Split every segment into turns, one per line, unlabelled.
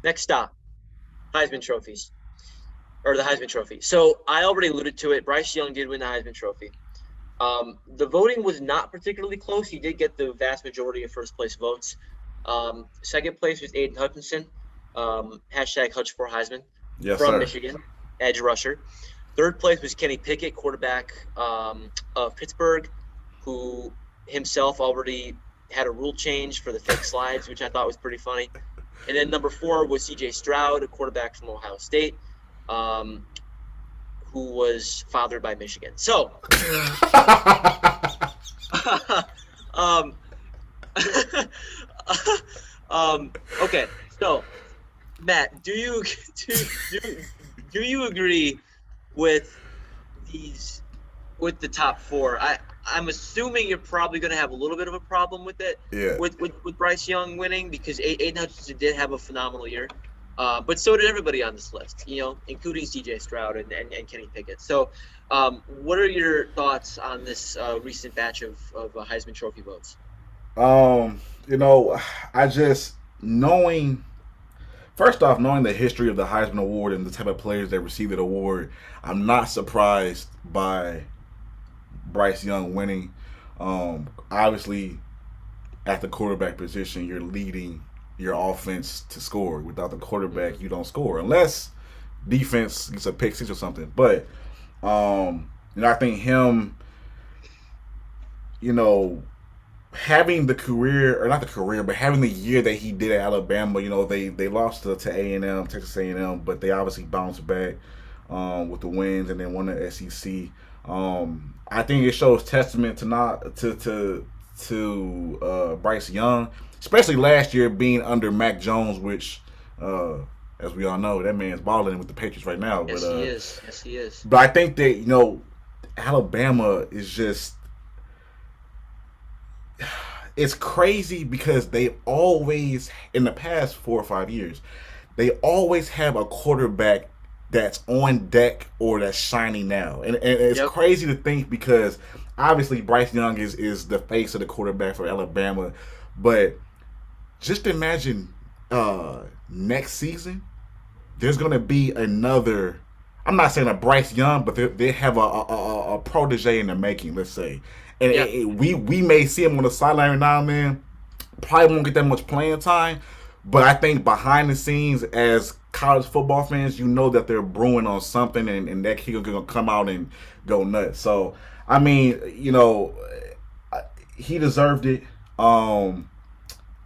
Next stop, Heisman trophies, or the Heisman Trophy. So I already alluded to it. Bryce Young did win the Heisman Trophy. The voting was not particularly close. He did get the vast majority of first place votes. Second place was Aiden Hutchinson, hashtag Hutch for Heisman,
Yes,
from
sir.
Michigan, edge rusher. Third place was Kenny Pickett, quarterback of Pittsburgh, who himself already had a rule change for the fake slides, which I thought was pretty funny. And then number four was C.J. Stroud, a quarterback from Ohio State, um, who was fathered by Michigan. So, um, okay. So, Matt, do do you agree with these with the top four? I'm assuming you're probably going to have a little bit of a problem with it
Yeah.
with Bryce Young winning because Aiden Hutchinson did have a phenomenal year. But so did everybody on this list, including C.J. Stroud and Kenny Pickett. So, what are your thoughts on this recent batch of Heisman Trophy votes?
Um, you know, I just knowing first off, knowing the history of the Heisman Award and the type of players that receive the award, I'm not surprised by Bryce Young winning. Obviously, at the quarterback position, you're leading your offense to score. Without the quarterback,
Mm-hmm.
you don't score unless defense gets a pick six or something. But I think him, you know, having the career or not the career, but having the year that he did at Alabama, they lost to A&M, Texas A&M, but they obviously bounced back with the wins and then won the SEC. I think it shows testament to not to Bryce Young, especially last year being under Mac Jones, which as we all know, that man's balling with the Patriots right now.
Yes, he is. Yes, he is.
But I think that Alabama is just it's crazy because they always in the past 4 or 5 years they always have a quarterback that's on deck or that's shining now, and it's
Yep.
crazy to think because obviously Bryce Young is the face of the quarterback for Alabama, but just imagine next season there's gonna be another. I'm not saying a Bryce Young, but they have a protege in the making. Let's say, and
Yeah.
we may see him on the sideline now and then. Probably won't get that much playing time, but I think behind the scenes, as college football fans, you know that they're brewing on something, and that kid gonna come out and go nuts. So, I mean, he deserved it.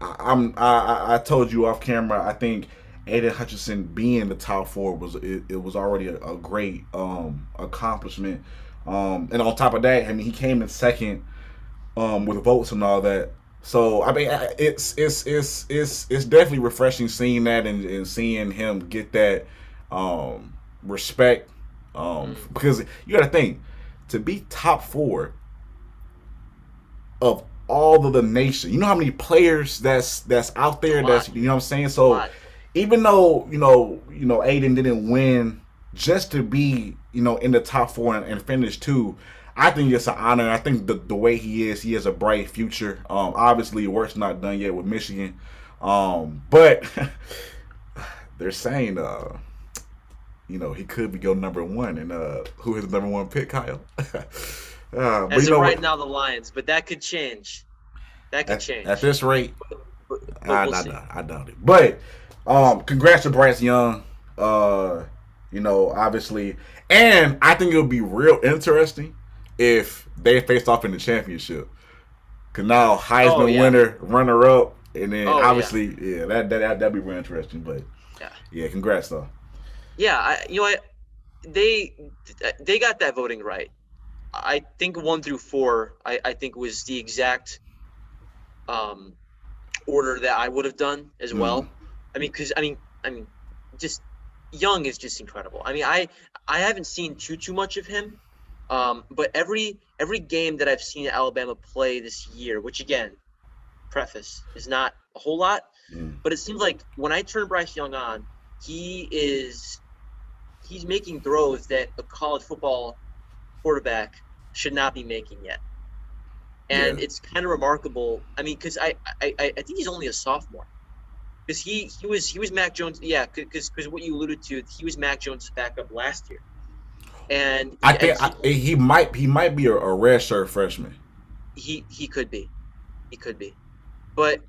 I told you off camera. I think Aiden Hutchinson being the top four it was already a great accomplishment. And on top of that, I mean, he came in second with votes and all that. So I mean, it's definitely refreshing seeing that and seeing him get that respect.
Mm.
Because you got to think to be top four of all of the nation. You know how many players that's out
It's a
there.
lot.
That's what I'm saying.
It's a
So
lot.
even though Aiden didn't win, just to be in the top four and finish two, I think it's an honor. I think the way he has a bright future. Obviously, work's not done yet with Michigan, but they're saying he could be go number one, and who is the number one pick, Kyle? But
As
you
of
know
right
what?
now, the Lions, but that could change. That could
At
change.
this rate,
But, but we'll see.
I doubt it. But
We'll see.
congrats to Bryce Young. Obviously, and I think it'll be real interesting if they face off in the championship. Cause now
Oh
Heisman
yeah.
winner, runner up, and then
Oh yeah.
obviously, yeah, that'd be real interesting. But
Yeah.
yeah, congrats though.
Yeah. You know what? They they got that voting right. I think one through four. I think was the exact um, order that I would have done as
Mm,
well. I mean, just Young is just incredible. I haven't seen too much of him, but every game that I've seen Alabama play this year, which again, preface is not a whole lot,
mm,
but it seems like when I turn Bryce Young on, he is he's making throws that a college football quarterback should not be making yet.
yeah,
And it's kind of remarkable. I mean, because I think he's only a sophomore. because he was Mac Jones. Yeah, because what you alluded to, he was Mac Jones' backup last year, and
I
and
think he might be a redshirt freshman.
he could be, he could be, but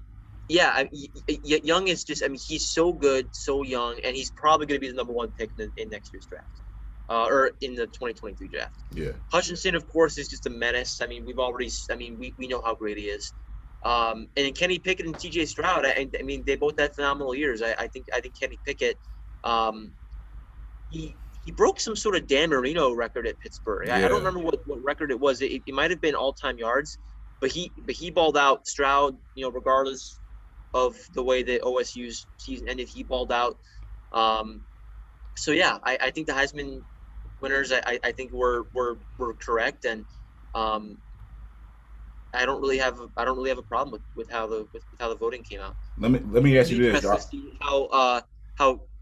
yeah, Young is just. I mean, he's so good, so young, and he's probably going to be the number one pick in next year's draft, or in the 2023 draft.
Yeah,
Hutchinson, of course, is just a menace. I mean, we've already. I mean, we know how great he is. And Kenny Pickett and T.J. Stroud. I mean, they both had phenomenal years. I think Kenny Pickett. Um, he broke some sort of Dan Marino record at Pittsburgh. I don't
yeah,
remember what record it was. It might have been all time yards, but he balled out. Stroud, regardless of the way that OSU's season ended, he balled out. Um, so yeah, I think the Heisman winners, I think were correct, and um, I don't really have a problem with how the voting came out.
let me
It's
ask
gonna
you
be
this,
interesting
y'all.
to see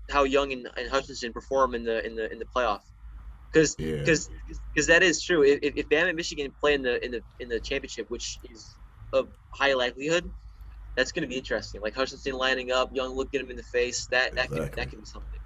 how Young and Hutchinson perform in the playoff, because
Yeah,
because that is true. If Bama and Michigan play in the championship, which is a high likelihood, that's going to be interesting. Like Hutchinson lining up, Young looking him in the face. That
exactly.
could be something.